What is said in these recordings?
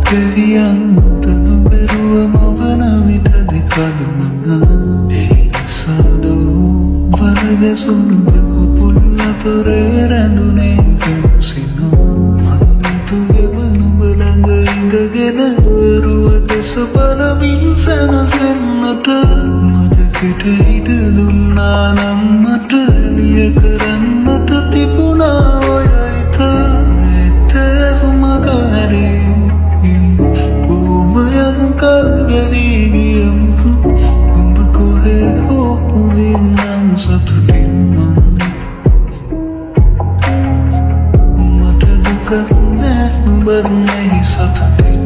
ගෙවියන්ත නොබැරුව මවන විටද කලුමන ඒ නිසාදෝ වරගැසුණු දෙකොපුල් අතරේ රැඳුනේ පෙම්සිනෝ මංමිතුගෙව නුඹ ළඟ ඉඳගෙන වරුව දෙස බලමින් සැනසෙන්නට මතකෙට ඉඩ දුන්නා නම් මට එළිය කරන්නට තිබුණා ඔය හිත ඇත්ත සුමක හැරේ බොහොමයක් කල් ගෙවී ගියමු නුඹ කොහේ හෝ මුදින් නම් සතුටින් මට දුක නෑ නුඹ නැහි සතුටින්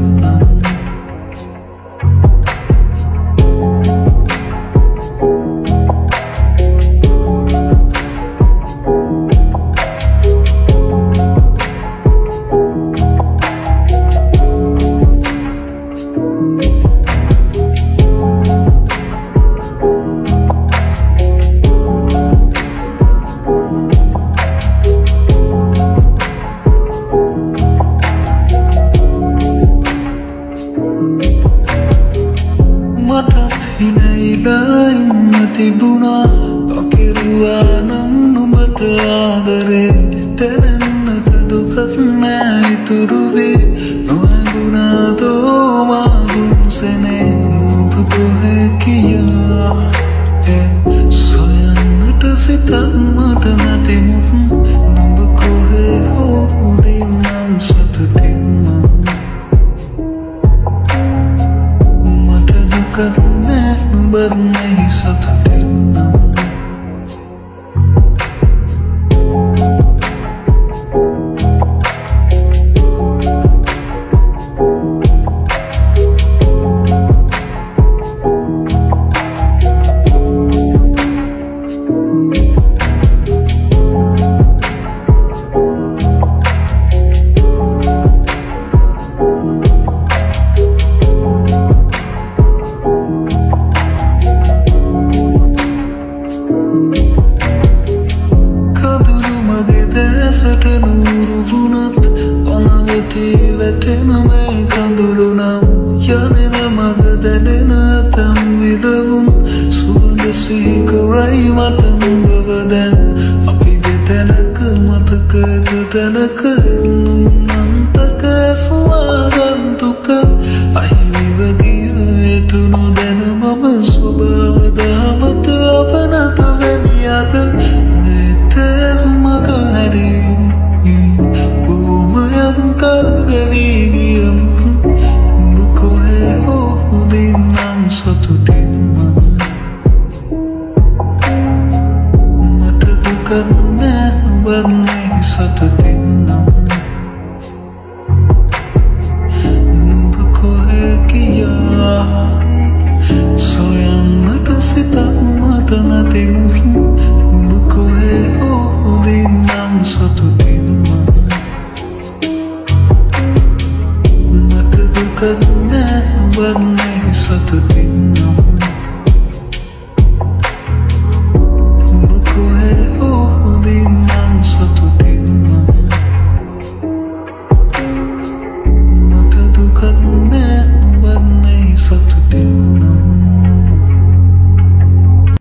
මටත් හිනයිලා ඉන්න තිබුණා නොකිරුවා නම් නුඹට ආදරේ තැනෙන්නට දුකක් නෑ ඉතුරු වේ නොහැඟුණාදෝ මාදුන් සෙනේ නුඹ කොහේ කියා සොයන්නට සිතක් මට නැතිමුත් නුඹ කොහේ හෝ උදින් නම් සතුටින් karena bermain satu tenang Setenuru vunat Anavati vetena me kandulunam Yanena magadalena tam vilavun Sudasi karai matan bavadan Api detanaka mataka gatanaka Nantaka swagantuka Ahimi vagiya etunu dena mama swabhavada Mata apanata veniyata Ete sumaka hari Kal gavi